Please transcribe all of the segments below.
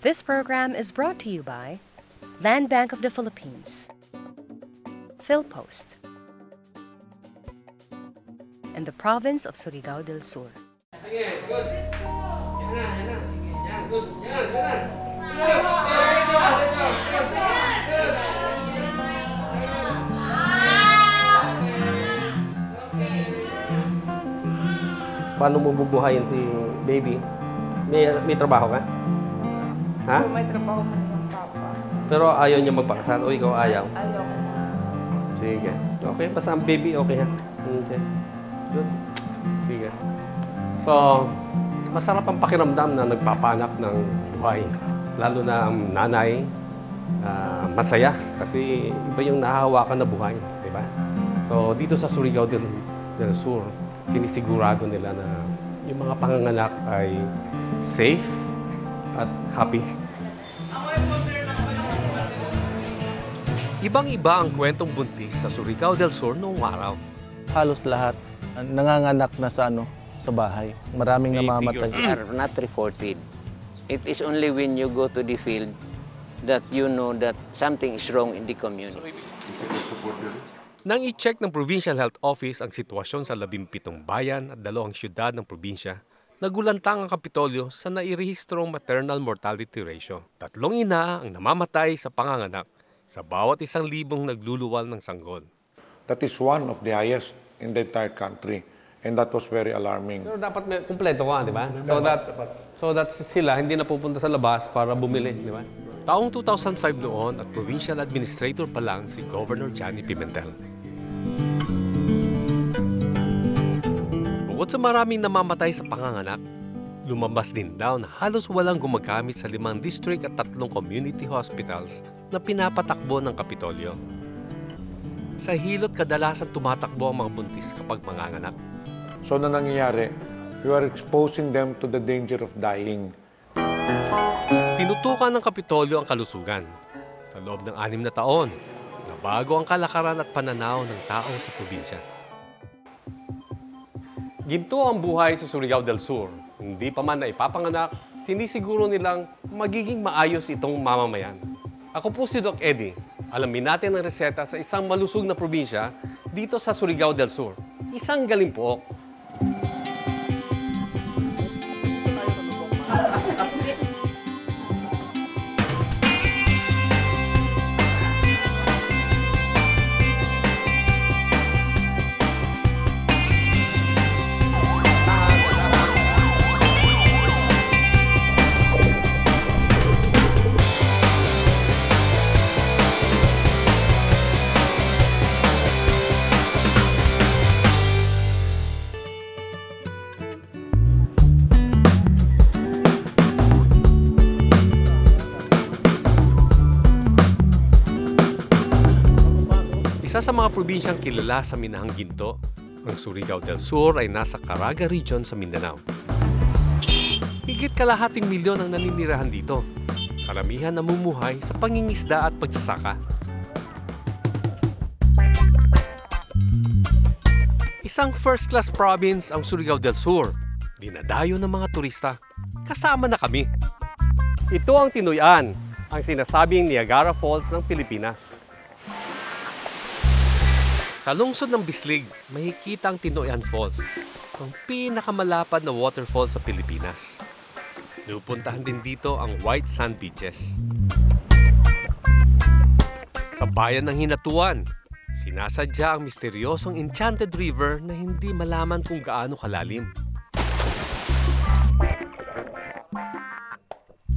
This program is brought to you by Land Bank of the Philippines, PhilPost, and the province of Surigao del Sur. Paano mo bubuhayin si baby? May trabaho ka? Ha? May trabaho man ng papa. Pero ayaw niya magpakasal o ikaw ayaw? Ayaw ko. Sige. Okay, basta ang baby okay ha? Okay. Good. Sige. So, masarap ang pakiramdam na nagpapanak ng buhay. Lalo na ang nanay, masaya kasi iba yung nahahawakan na buhay. Diba? So, dito sa Surigao del Sur, sinisigurado nila na yung mga panganganak ay safe at happy. Ibang-iba ang kwentong buntis sa Surigao del Sur noong araw. Halos lahat nanganganak na sa sa bahay. Maraming namamatay. We are not reported. It is only when you go to the field that you know that something is wrong in the community. Nang i-check ng Provincial Health Office ang sitwasyon sa 17 bayan at 2 syudad ng probinsya, nagulantang ang Kapitolyo sa nairehistrong maternal mortality ratio. 3 ina ang namamatay sa panganganak sa bawat 1,000 nagluluwal ng sanggol. That is one of the highest in the entire country. And that was very alarming. Pero dapat may kumpleto ka, di ba? So that sila hindi napupunta sa labas para bumili, di ba? Taong 2005 noon at provincial administrator pa lang si Governor Johnny Pimentel. Bukod sa maraming namamatay sa panganganak, lumabas din daw na halos walang gumagamit sa 5 district at 3 community hospitals na pinapatakbo ng Kapitolyo. Sa hilot, kadalasan tumatakbo ang mga buntis kapag manganganak. So na nangyayari, you are exposing them to the danger of dying. Tinutukan ng Kapitolyo ang kalusugan. Sa loob ng 6 na taon, nabago ang kalakaran at pananaw ng tao sa probinsya. Ginto ang buhay sa Surigao del Sur. Hindi pa man na ipapanganak, sinisiguro nilang magiging maayos itong mamamayan. Ako po si Doc Eddie. Alamin natin ang reseta sa isang malusog na probinsya dito sa Surigao del Sur. Isang galing po. Isa sa mga probinsyang kilala sa minahang ginto, ang Surigao del Sur ay nasa Caraga Region sa Mindanao. Higit kalahating milyon ang naninirahan dito. Karamihan namumuhay sa pangingisda at pagsasaka. Isang first-class province ang Surigao del Sur. Dinadayo ng mga turista. Kasama na kami. Ito ang Tinuyan, ang sinasabing Niagara Falls ng Pilipinas. Sa lungsod ng Bislig, makikita ang Tinuyan Falls, ang pinakamalapad na waterfall sa Pilipinas. Napupuntahan din dito ang White Sand Beaches. Sa bayan ng Hinatuan, sinasadya ang misteryosong Enchanted River na hindi malaman kung gaano kalalim.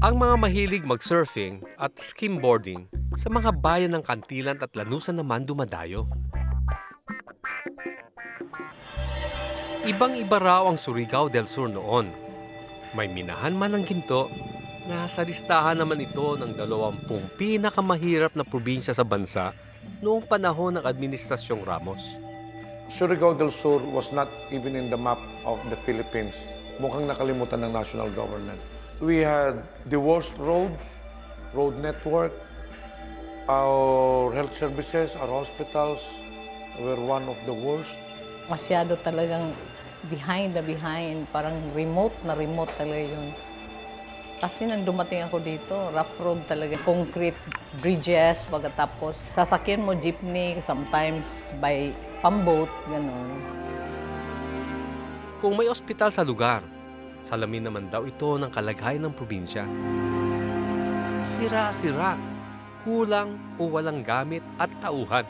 Ang mga mahilig mag-surfing at skimboarding sa mga bayan ng Kantilan at Lanusan naman dumadayo. Ibang-iba raw ang Surigao del Sur noon. May minahan man ng ginto, nasa listahan naman ito ng 20 pinakamahirap na probinsya sa bansa noong panahon ng Administrasyong Ramos. Surigao del Sur was not even in the map of the Philippines. Mukhang nakalimutan ng national government. We had the worst roads, road network, our health services, our hospitals were one of the worst. Masyado talagang behind, parang remote na remote talaga yun. Kasi nang dumating ako dito, rough road talaga. Concrete bridges, pagkatapos sasakyan mo jeepney, sometimes by pamboat, gano'n. Kung may ospital sa lugar, salamin naman daw ito ng kalagayan ng probinsya. Sira-sira, kulang o walang gamit at tauhan.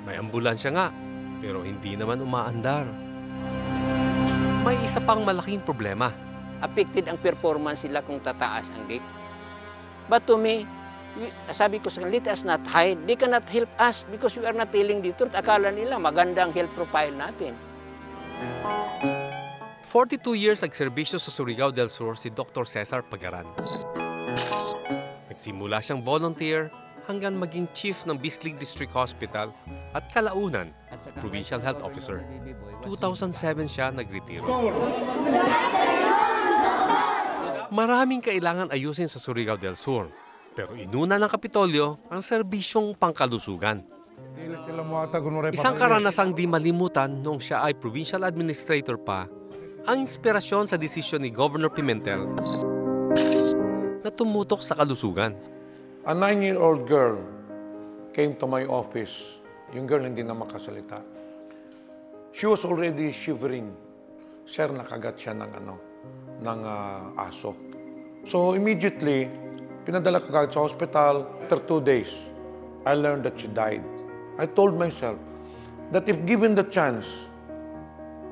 May ambulansya nga, pero hindi naman umaandar. May isa pang malaking problema. Affected ang performance nila kung tataas ang gate. But to me, sabi ko sa kanila, let us not hide. They cannot help us because we are not telling the truth. Akala nila maganda ang health profile natin. 42 years nagserbisyo sa Surigao del Sur si Dr. Cesar Pagaran. Nagsimula siyang volunteer hanggang maging chief ng Bislig District Hospital at kalaunan, Provincial Health Officer. 2007 siya nagretiro. Maraming kailangan ayusin sa Surigao del Sur, pero inuna ng Kapitolyo ang serbisyong pangkalusugan. Isang karanasang di malimutan noong siya ay provincial administrator pa, ang inspirasyon sa desisyon ni Governor Pimentel na tumutok sa kalusugan. A 9-year-old girl came to my office. Yung girl hindi na makasalita. She was already shivering. Sir, nakagat siya ng aso. So immediately, pinadala ko agad sa hospital. After 2 days, I learned that she died. I told myself that if given the chance,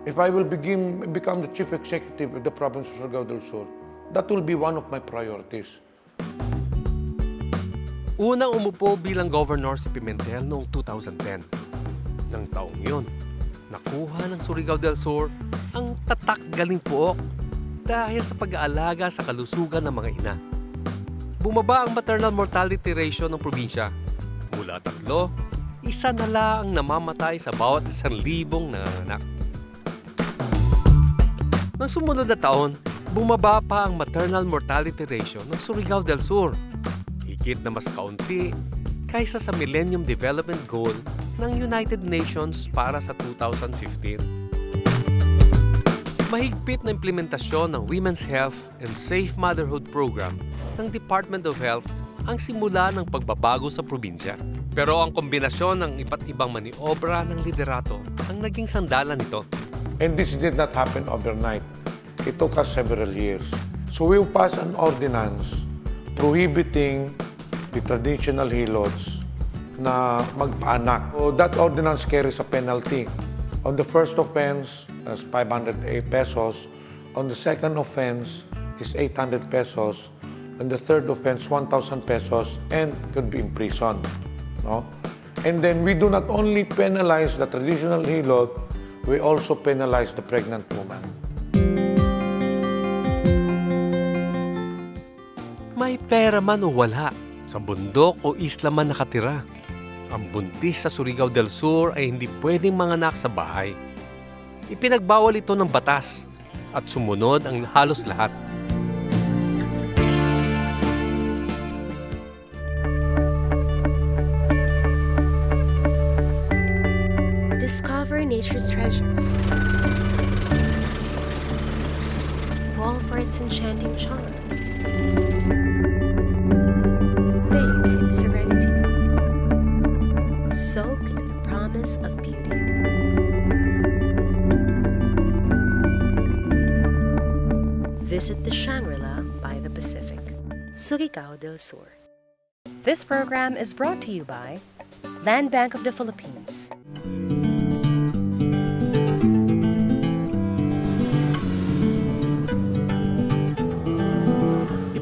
if I will become the chief executive of the province of Surigao del Sur, that will be one of my priorities. Unang umupo bilang governor si Pimentel noong 2010. Nang taong yun, nakuha ng Surigao del Sur ang tatak galing pook dahil sa pag-aalaga sa kalusugan ng mga ina. Bumaba ang maternal mortality ratio ng probinsya. Mula 3, 1 na lang ang namamatay sa bawat 1,000 nanganak. Nang sumunod na taon, bumaba pa ang maternal mortality ratio ng Surigao del Sur. Higit na mas kaunti kaysa sa Millennium Development Goal ng United Nations para sa 2015. Mahigpit na implementasyon ng Women's Health and Safe Motherhood Program ng Department of Health ang simula ng pagbabago sa probinsya. Pero ang kombinasyon ng iba't ibang maniobra ng liderato ang naging sandalan nito. And this did not happen overnight. It took us several years. So we passed an ordinance prohibiting the traditional helots na magpaanak. So that ordinance carries a penalty. On the first offense, that's 508 pesos. On the second offense is 800 pesos. On the third offense, 1,000 pesos and could be imprisoned. No? And then we do not only penalize the traditional helot, we also penalize the pregnant woman. May pera man o wala, sa bundok o isla man nakatira, ang buntis sa Surigao del Sur ay hindi pwedeng manganak sa bahay. Ipinagbawal ito ng batas at sumunod ang halos lahat. Discover nature's treasures. Fall for its enchanting charm. Bathe in serenity. Soak in the promise of beauty. Visit the Shangri-La by the Pacific. Surigao del Sur. This program is brought to you by Land Bank of the Philippines.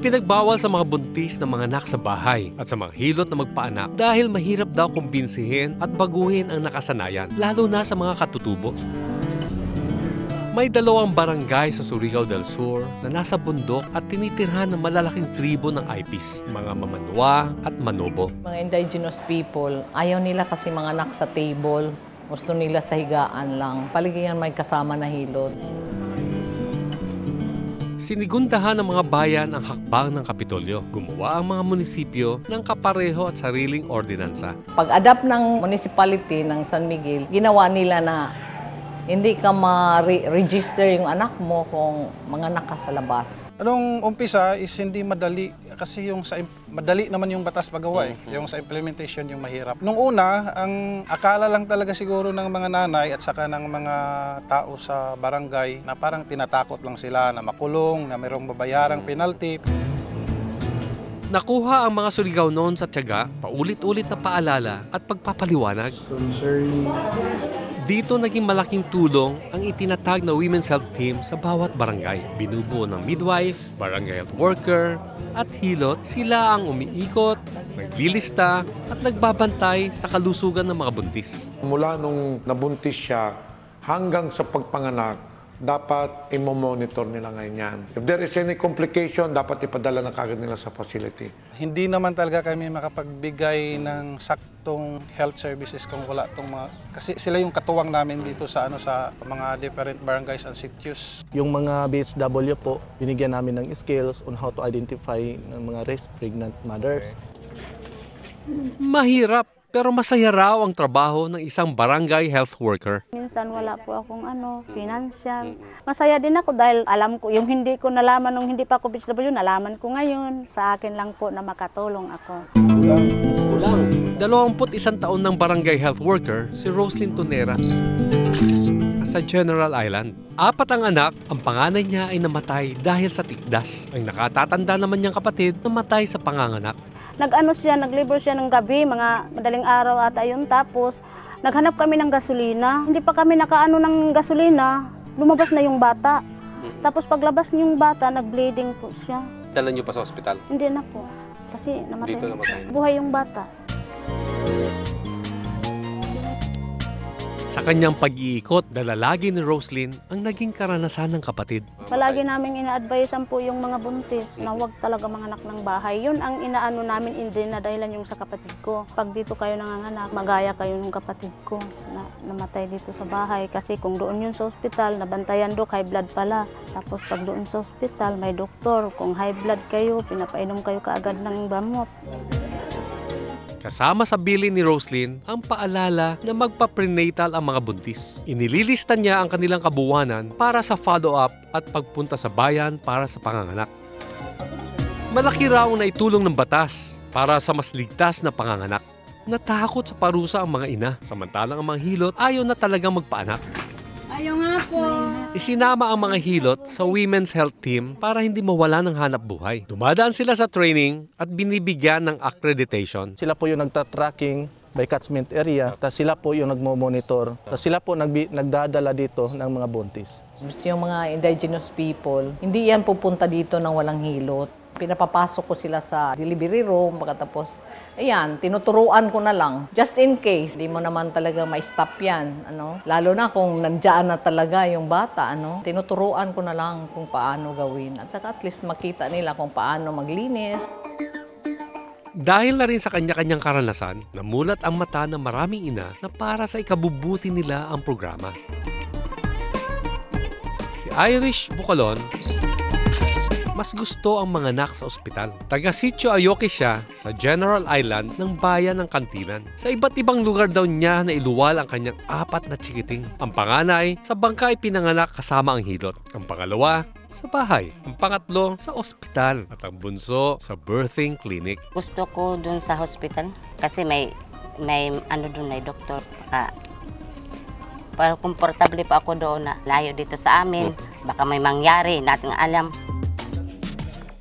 Ipinagbawal sa mga buntis na mga anak sa bahay at sa mga hilot na magpaanak dahil mahirap daw kumbinsihin at baguhin ang nakasanayan, lalo na sa mga katutubo. May 2 barangay sa Surigao del Sur na nasa bundok at tinitirhan ng malalaking tribo ng Aipis, mga Mamanwa at Manobo. Mga indigenous people, ayaw nila kasi mga anak sa table. Gusto nila sa higaan lang. Paligihan may kasama na hilot. Sinigundahan ng mga bayan ang hakbang ng Kapitolyo. Gumawa ang mga munisipyo ng kapareho at sariling ordinansa. Pag-adapt ng municipality ng San Miguel, ginawa nila na Hindi ka ma-register yung anak mo kung manganak ka sa labas. Anong umpisa is hindi madali kasi madali naman yung batas pagawa eh. Yung sa implementation yung mahirap. Nung una, ang akala lang talaga siguro ng mga nanay at saka ng mga tao sa barangay na parang tinatakot lang sila na makulong, na mayroong babayarang penalty. Nakuha ang mga Surigao noon sa tiyaga, paulit-ulit na paalala at pagpapaliwanag. Dito naging malaking tulong ang itinatag na Women's Health Team sa bawat barangay. Binubuo ng midwife, barangay health worker, at hilot. Sila ang umiikot, naglilista, at nagbabantay sa kalusugan ng mga buntis. Mula nung nabuntis siya hanggang sa pagpanganak, dapat i-monitor nila ngayon yan. If there is any complication, dapat ipadala na kagad nila sa facility. Hindi naman talaga kami makapagbigay ng saktong health services kung wala itong mga... Kasi sila yung katuwang namin dito sa mga different barangays and sitios. Yung mga BHW po, binigyan namin ng skills on how to identify ng mga raised pregnant mothers. Mahirap, pero masaya raw ang trabaho ng isang barangay health worker. Minsan wala po akong financial. Masaya din ako dahil alam ko, yung hindi ko nalaman nung hindi pa ako BHW, nalaman ko ngayon. Sa akin lang po na makatulong ako. 21 taon ng barangay health worker si Roslyn Tonera sa General Island. 4 ang anak, ang panganay niya ay namatay dahil sa tikdas. Ang nakatatanda naman niyang kapatid namatay sa panganganak. Nag-labor siya ng gabi, mga madaling araw ata yun. Tapos, naghanap kami ng gasolina. Hindi pa kami nakaano ng gasolina, lumabas na yung bata. Tapos paglabas yung bata, nag-bleeding po siya. Dala niyo pa sa ospital? Hindi na po, kasi namatay. Dito namatay. Buhay yung bata. Sa kanyang pag-iikot, dalalagi ni Roslyn ang naging karanasan ng kapatid. Palagi namin ina-advisean po yung mga buntis na huwag talaga manganak ng bahay. Yun ang inaano namin, hindi na dahilan yung sa kapatid ko. Pag dito kayo nanganganak, magaya kayo ng kapatid ko na namatay dito sa bahay. Kasi kung doon yun sa ospital, nabantayan dok, high blood pala. Tapos pag doon sa ospital, may doktor. Kung high blood kayo, pinapainom kayo kaagad ng gamot. Kasama sa bilin ni Roslyn ang paalala na magpa-prenatal ang mga buntis. Inililista niya ang kanilang kabuuanan para sa follow-up at pagpunta sa bayan para sa panganganak. Malaki raw na itulong ng batas para sa mas ligtas na panganganak. Natakot sa parusa ang mga ina, samantalang ang mga hilot ayaw na talagang magpaanak. Ayaw nga po. Isinama ang mga hilot sa Women's Health Team para hindi mawala ng hanap buhay. Dumadaan sila sa training at binibigyan ng accreditation. Sila po yung nagtatracking by catchment area, tapos sila po yung nagmo-monitor, tapos sila po nagdadala dito ng mga buntis. Yung mga indigenous people, hindi yan pupunta dito ng walang hilot. Pinapapasok ko sila sa delivery room, pagkatapos, ayan, tinuturuan ko na lang. Just in case, di mo naman talaga ma-stop yan. Lalo na kung nandiyan na talaga yung bata. Tinuturuan ko na lang kung paano gawin. At saka at least makita nila kung paano maglinis. Dahil na rin sa kanya-kanyang karanasan, namulat ang mata ng maraming ina na para sa ikabubuti nila ang programa. Si Irish Bucalon, mas gusto ang mga anak sa ospital. Taga Sitio Ayoque siya sa General Island ng bayan ng Kantilan. Sa iba't ibang lugar daw niya na iluwal ang kanyang 4 na chikiting. Ang panganay, sa bangka ay pinanganak kasama ang hilot. Ang pangalawa, sa bahay. Ang pangatlo, sa ospital. At ang bunso, sa birthing clinic. Gusto ko dun sa hospital kasi may doon, may doktor. Para komportable pa ako doon na layo dito sa amin. Baka may mangyari, nating alam.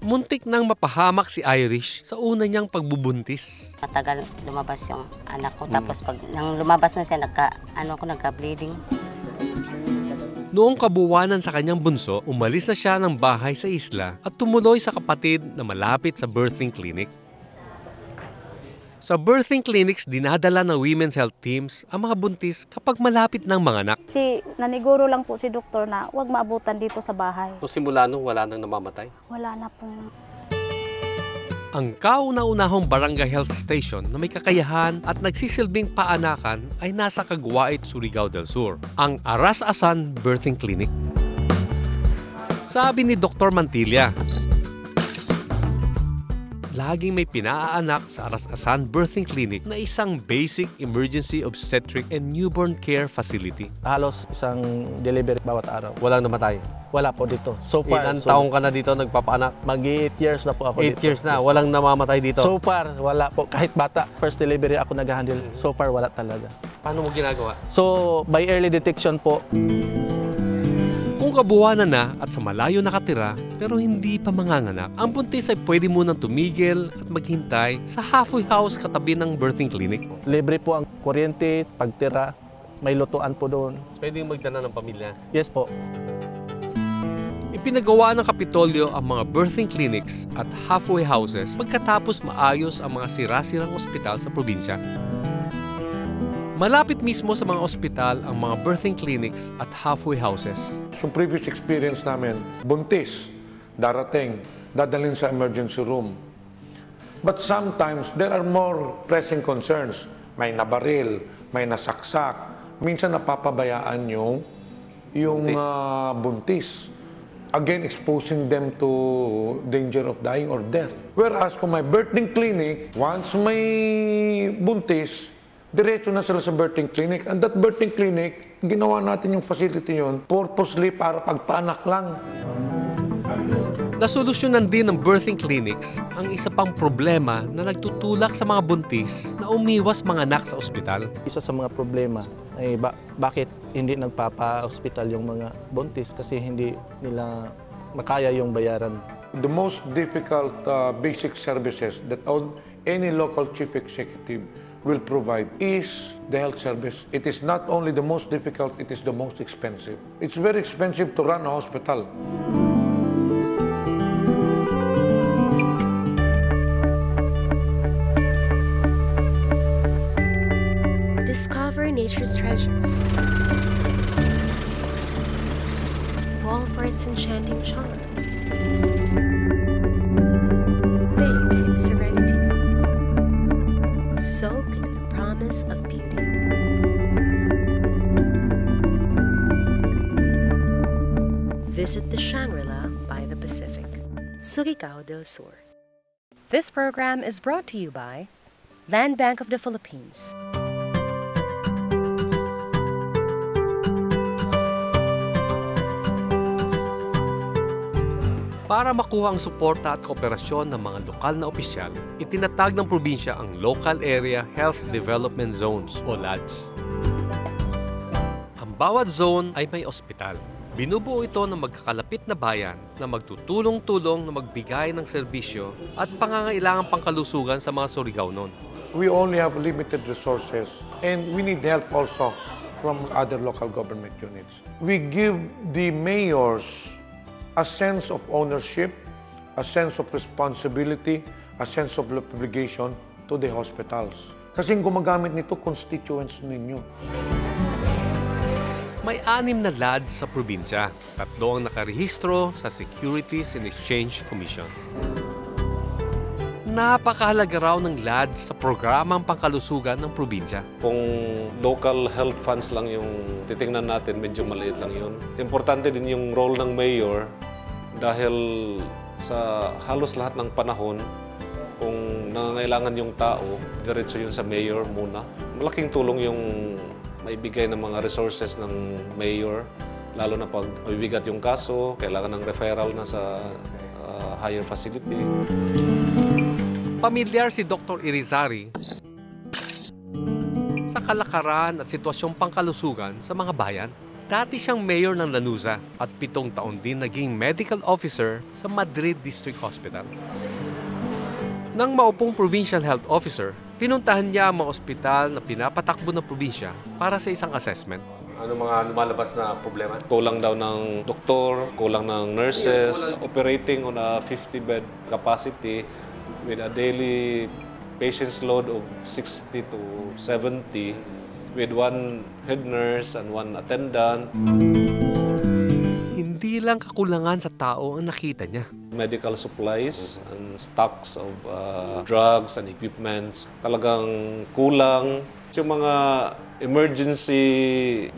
Muntik nang mapahamak si Irish sa una niyang pagbubuntis. Matagal lumabas yung anak ko. Tapos pag nang lumabas na siya, nagka-bleeding. Noong kabuwanan sa kanyang bunso, umalis na siya ng bahay sa isla at tumuloy sa kapatid na malapit sa birthing clinic. Sa birthing clinics, dinadala ng Women's Health Teams ang mga buntis kapag malapit ng mga anak. Naniguro lang po si doktor na huwag maabutan dito sa bahay. So simula nung wala nang namamatay? Wala na pong... Ang kauna-unahong barangay health station na may kakayahan at nagsisilbing paanakan ay nasa Caguait, Surigao del Sur, ang Aras-Asan Birthing Clinic. Sabi ni Dr. Mantilla, laging may pinaanak sa Aras-Asan Birthing Clinic na isang basic emergency obstetric and newborn care facility. Halos isang delivery bawat araw. Walang namatay. Wala po dito. So far, Ilan taong ka na dito nagpapaanak? Mag-8 years na po ako 8 dito. years na, Yes po. walang namamatay dito. So far, wala po. Kahit bata, first delivery ako nag-handle. So far, wala talaga. Paano mo ginagawa? So, by early detection po, Kung kabuwanan na at sa malayo nakatira pero hindi pa manganganak, ang buntis ay pwede munang tumigil at maghintay sa halfway house katabi ng birthing clinic. libre po ang kuryente, pagtira, may lutuan po doon. Pwede magdala ng pamilya. Yes po. Ipinagawa ng Kapitolyo ang mga birthing clinics at halfway houses pagkatapos maayos ang mga sira-sirang ospital sa probinsya. Malapit mismo sa mga ospital ang mga birthing clinics at halfway houses. Yung previous experience namin, buntis, darating, dadalhin sa emergency room. But sometimes, there are more pressing concerns. May nabaril, may nasaksak. Minsan napapabayaan yung buntis. Again, exposing them to danger of dying or death. Whereas kung may birthing clinic, once may buntis, diretso na sila sa birthing clinic. And that birthing clinic, ginawa natin yung facility yun purposely para pagpaanak lang. Nasolusyonan din ng birthing clinics ang isa pang problema na nagtutulak sa mga buntis na umiwas manganak sa ospital. Isa sa mga problema ay bakit hindi nagpapa-hospital yung mga buntis kasi hindi nila makaya yung bayaran. The most difficult basic services that any local chief executive will provide is the health service. It is not only the most difficult, it is the most expensive. It's very expensive to run a hospital. Discover nature's treasures. Fall for its enchanting charm. Bathe in serenity. Soak in the promise of beauty. Visit the Shangri-La by the Pacific. Surigao del Sur. This program is brought to you by Land Bank of the Philippines. Para makuha ang suporta at kooperasyon ng mga lokal na opisyal, itinatag ng probinsya ang Local Area Health Development Zones o LADS. Ang bawat zone ay may ospital. Binubuo ito ng magkakalapit na bayan na magtutulong-tulong na magbigay ng serbisyo at pangangailangang pangkalusugan sa mga Surigao-non. We only have limited resources and we need help also from other local government units. We give the mayors a sense of ownership, a sense of responsibility, a sense of obligation to the hospitals. Kasi gumagamit nito constituents ninyo. May 6 na LADS sa probinsya, 3 ang nakarehistro sa Securities and Exchange Commission. Napakahalaga raw ng LADS sa programang pangkalusugan ng probinsya. Kung local health funds lang yung titingnan natin, medyo maliit lang yun. Importante din yung role ng mayor dahil sa halos lahat ng panahon, kung nangangailangan yung tao, diretso yun sa mayor muna. Malaking tulong yung maibigay ng mga resources ng mayor, lalo na pag mabibigat yung kaso, kailangan ng referral na sa higher facility. Pamilyar si Dr. Irizarry sa kalakaran at sitwasyong pangkalusugan sa mga bayan. Dati siyang mayor ng Lanuza at 7 taon din naging medical officer sa Madrid District Hospital. Nang maupong provincial health officer, pinuntahan niya ang mga ospital na pinapatakbo ng probinsya para sa isang assessment. Ano mga lumalabas na problema? Kulang daw ng doktor, kulang ng nurses, operating on a 50-bed capacity with a daily patient's load of 60 to 70 with 1 head nurse and 1 attendant. Hindi lang kakulangan sa tao ang nakita niya. Medical supplies and stocks of drugs and equipments. Talagang kulang. Yung mga emergency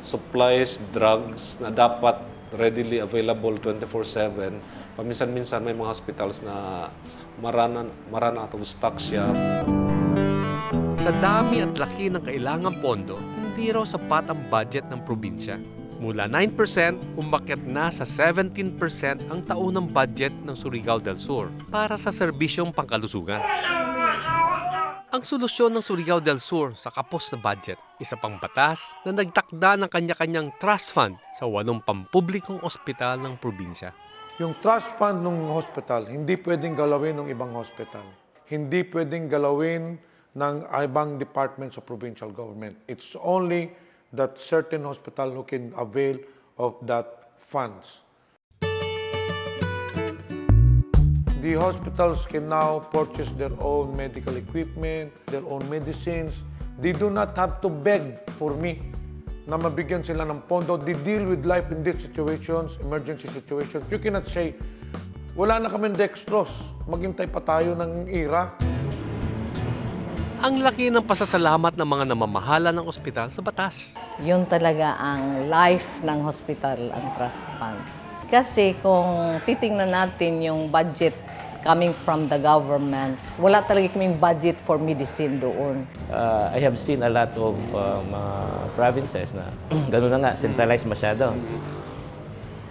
supplies, drugs na dapat readily available 24/7. Paminsan-minsan may mga hospitals na marana atong stock siya. Sa dami at laki ng kailangang pondo, hindi raw sapat ang budget ng probinsya. Mula 9%, umakyat na sa 17% ang taunang budget ng Surigao del Sur para sa serbisyong pangkalusugan. Ang solusyon ng Surigao del Sur sa kapos na budget, isa pang batas na nagtakda ng kanya-kanyang trust fund sa 8 pampublikong ospital ng probinsya. Yung trust fund ng hospital, hindi pwedeng galawin ng ibang hospital. Hindi pwedeng galawin ng ibang departments of provincial government. It's only that certain hospital who can avail of that funds. The hospitals can now purchase their own medical equipment, their own medicines. They do not have to beg for me na mabigyan sila ng pondo. They deal with life in death situations, emergency situations. You cannot say, wala na kami dextrose, maghintay pa tayo ng IRA. Ang laki ng pasasalamat ng mga namamahala ng ospital sa batas. Yun talaga ang life ng hospital, ang trust fund. Kasi kung titingnan natin yung budget coming from the government, wala talaga kaming budget for medicine doon. I have seen a lot of provinces na gano'n na nga, centralized masyado.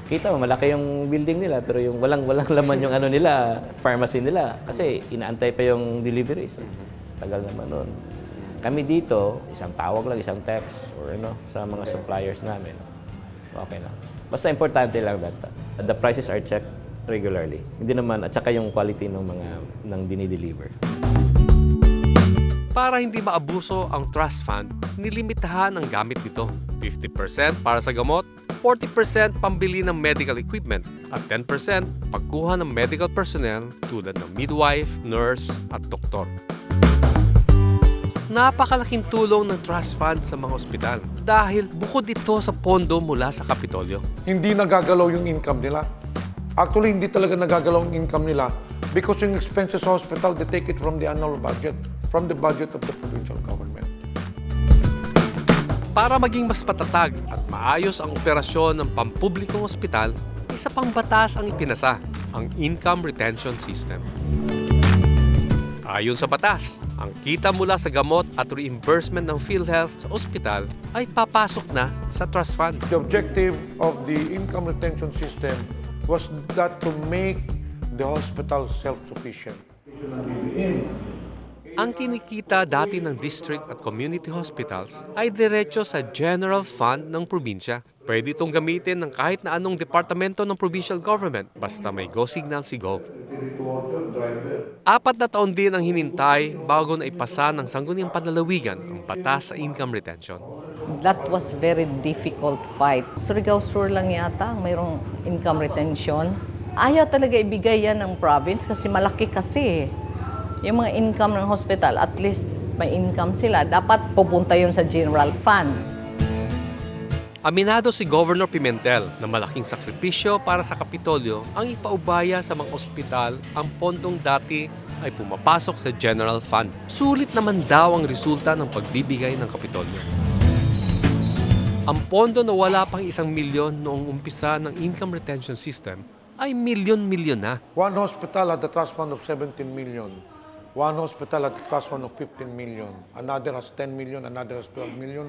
Kita mo, malaki yung building nila, pero yung walang laman yung ano nila, pharmacy nila. Kasi inaantay pa yung deliveries. Tagal naman nun. Kami dito, isang tawag lang, isang text, or sa mga suppliers namin. Okay na. Basta importante lang that the prices are checked regularly. Hindi naman, at saka yung quality ng dinideliver. Para hindi maabuso ang trust fund, nilimitahan ang gamit nito. 50% para sa gamot, 40% pambili ng medical equipment, at 10% pagkuha ng medical personnel tulad ng midwife, nurse, at doktor. Napakalaking tulong ng trust fund sa mga ospital dahil bukod ito sa pondo mula sa Kapitolyo. Hindi nagagalaw yung income nila. Actually, hindi talaga nagagalaw yung income nila because yung expenses sa hospital, they take it from the annual budget, from the budget of the provincial government. Para maging mas patatag at maayos ang operasyon ng pampublikong ospital, isa pang batas ang ipinasa, ang Income Retention System. Ayon sa batas, ang kita mula sa gamot at reimbursement ng PhilHealth sa ospital ay papasok na sa trust fund. The objective of the income retention system was that to make the hospital self-sufficient. Ang kinikita dati ng district at community hospitals ay diretso sa general fund ng probinsya. Pwede itong gamitin ng kahit na anong departamento ng provincial government basta may go signal si Gov. 4 na taon din ang hinintay bago na ipasa ng Sangguniang Panlalawigan ang batas sa income retention. That was very difficult fight. Surigao Sur lang yata ang mayroong income retention. Ayaw talaga ibigay yan ng province kasi malaki kasi. Yung mga income ng hospital, at least may income sila. Dapat pupunta yun sa general fund. Aminado si Governor Pimentel na malaking sakripisyo para sa Kapitolyo ang ipaubaya sa mga ospital ang pondong dati ay pumapasok sa general fund. Sulit naman daw ang resulta ng pagbibigay ng Kapitolyo. Ang pondo na wala pang 1 milyon noong umpisa ng income retention system ay milyon-milyon na. One hospital had a trust fund of 17 million. One hospital had a trust fund of 15 million. Another has 10 million, another has 12 million.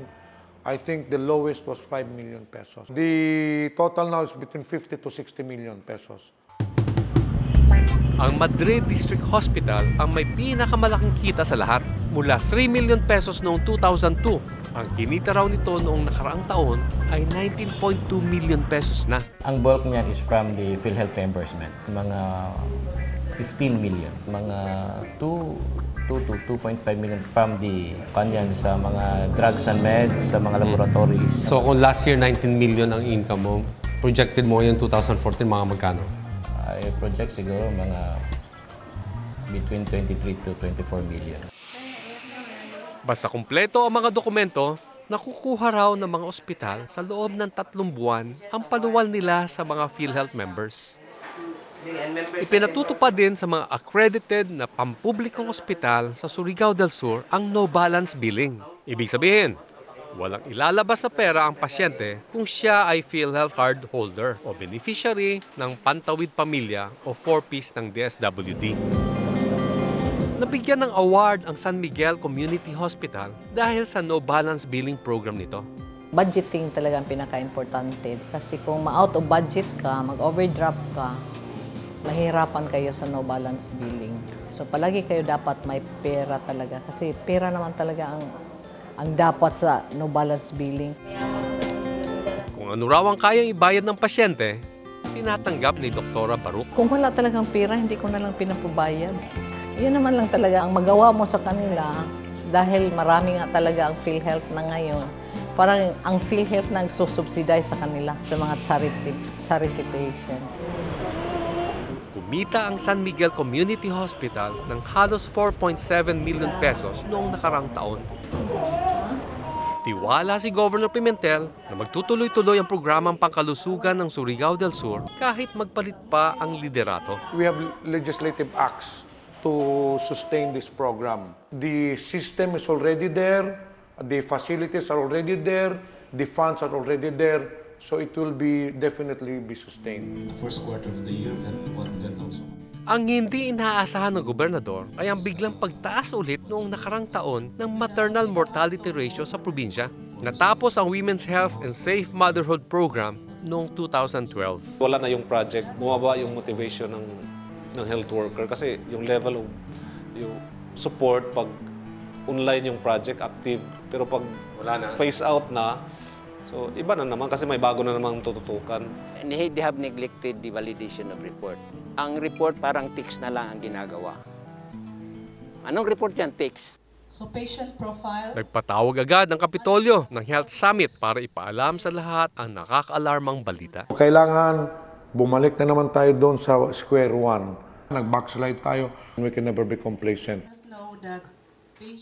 I think the lowest was 5 million pesos. The total now is between 50 to 60 million pesos. Ang Madrid District Hospital ang may pinakamalaking kita sa lahat. Mula 3 million pesos noong 2002, ang kinita raw nito noong nakaraang taon ay 19.2 million pesos na. Ang bulk niyan is from the PhilHealth reimbursement. Mga 15 million. Mga 2 to 2.5 million from the kanyan sa mga drugs and meds, sa mga laboratories. So kung last year 19 million ang income mo, projected mo yung 2014 mga magkano? I project siguro mga between 23 to 24 million. Basta kumpleto ang mga dokumento, nakukuha raw ng mga ospital sa loob ng 3 buwan ang paluwal nila sa mga PhilHealth members. Ipinatutupad din sa mga accredited na pampublikong ospital sa Surigao del Sur ang no-balance billing. Ibig sabihin, walang ilalabas sa pera ang pasyente kung siya ay PhilHealth card holder o beneficiary ng Pantawid Pamilya o 4Ps ng DSWD. Nabigyan ng award ang San Miguel Community Hospital dahil sa no balance billing program nito. Budgeting talaga ang pinaka-importante. Kasi kung ma-out of budget ka, mag-overdraft ka, mahirapan kayo sa no balance billing. So palagi kayo dapat may pera talaga. Kasi pera naman talaga ang dapat sa no balance billing. Kung ano raw ang kayang ibayad ng pasyente, tinatanggap ni Dr. Baruch. Kung wala talagang pera, hindi ko na lang pinapabayad. Yan naman lang talaga ang magawa mo sa kanila dahil marami nga talaga ang PhilHealth na ngayon. Parang ang PhilHealth na nagsusubsidize sa kanila sa mga charity patients. Kumita ang San Miguel Community Hospital ng halos 4.7 million pesos noong nakarang taon. Tiwala si Governor Pimentel na magtutuloy-tuloy ang programang pangkalusugan ng Surigao del Sur kahit magpalit pa ang liderato. We have legislative acts to sustain this program. The system is already there, the facilities are already there, the funds are already there, so it will definitely be sustained. The first quarter of the year, we had one death also. Ang hindi inaasahan ng gobernador ay ang biglang pagtaas ulit noong nakarang taon ng maternal mortality ratio sa probinsya. Natapos ang Women's Health and Safe Motherhood Program noong 2012. Wala na yung project, bumaba yung motivation ng health worker kasi yung level of yung support pag online yung project active pero pag wala na, phase out na, so iba na naman kasi may bago na naman tututukan. They have neglected the validation of report. Ang report parang tics na lang ang ginagawa. Anong report yan? Tics. So patient profile. Nagpatawag agad ng Kapitolyo ng Health Summit para ipaalam sa lahat ang nakaka-alarmang balita. Kailangan bumalik na naman tayo doon sa square one. Nag-backslide tayo. We can never be complacent.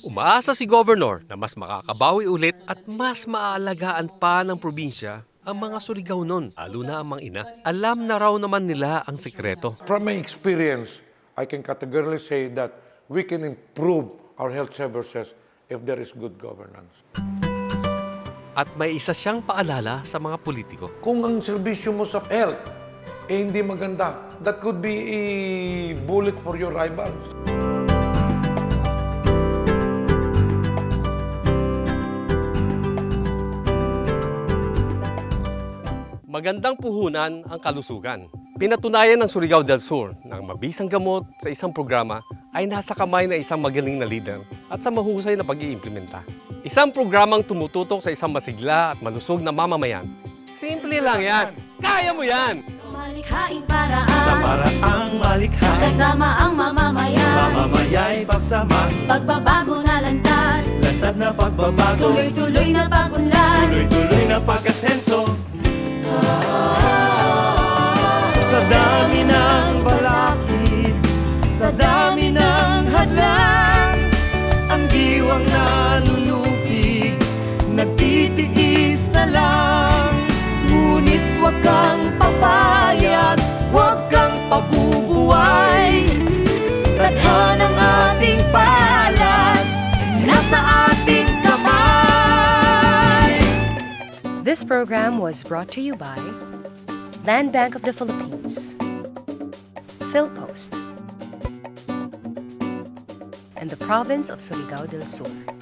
Umaasa si Governor na mas makakabawi ulit at mas maaalagaan pa ng probinsya ang mga Surigao nun, lalo na ang mga ina. Alam na raw naman nila ang sekreto. From my experience, I can categorically say that we can improve our health services if there is good governance. At may isa siyang paalala sa mga politiko. Kung ang serbisyo mo sa health hindi maganda, that could be a bullet for your rivals. Magandang puhunan ang kalusugan. Pinatunayan ng Surigao del Sur na ang mabisang gamot sa isang programa ay nasa kamay na isang magaling na leader at sa mahusay na pag-iimplementa. Isang programang tumututok sa isang masigla at malusog na mamamayan. Simple lang yan. Kaya mo yan! Malikhaing paraan sa paraang malikhain kasama ang mamamayan. Mamamaya'y pagsama Pagbabago na lantad Lantad na pagbabago Tuloy-tuloy na pagunlad Tuloy-tuloy na pag-asenso Sa dami ng balakid Sa dami ng hadlang Ang diwang nalulupig Nagtitiis na lang Ngunit huwag kang papayag, huwag kang pabubuhay. Tadhanang ating palad, nasa ating kamay. This program was brought to you by Land Bank of the Philippines, PhilPost, and the province of Surigao del Sur.